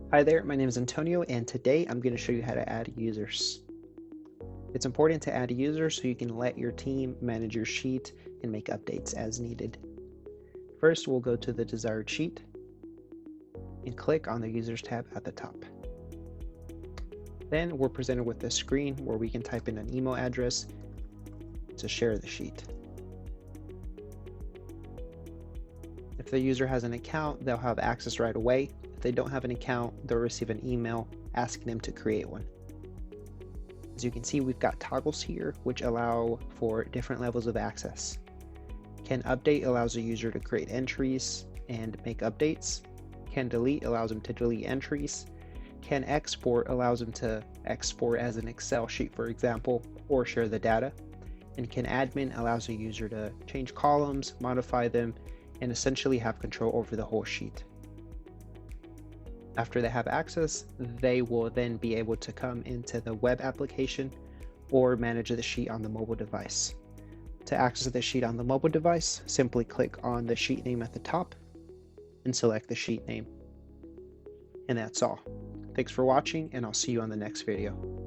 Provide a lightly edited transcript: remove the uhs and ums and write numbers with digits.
Hi there, my name is Antonio, and today I'm going to show you how to add users. It's important to add users so you can let your team manage your sheet and make updates as needed. First, we'll go to the desired sheet and click on the Users tab at the top. Then we're presented with this screen where we can type in an email address to share the sheet. If the user has an account, they'll have access right away. If they don't have an account, they'll receive an email asking them to create one. As you can see, we've got toggles here which allow for different levels of access. Can update allows a user to create entries and make updates. Can delete allows them to delete entries. Can export allows them to export as an Excel sheet, for example, or share the data. And can admin allows a user to change columns, modify them, and essentially have control over the whole sheet. After they have access, they will then be able to come into the web application or manage the sheet on the mobile device. To access the sheet on the mobile device, simply click on the sheet name at the top and select the sheet name. And that's all. Thanks for watching, and I'll see you on the next video.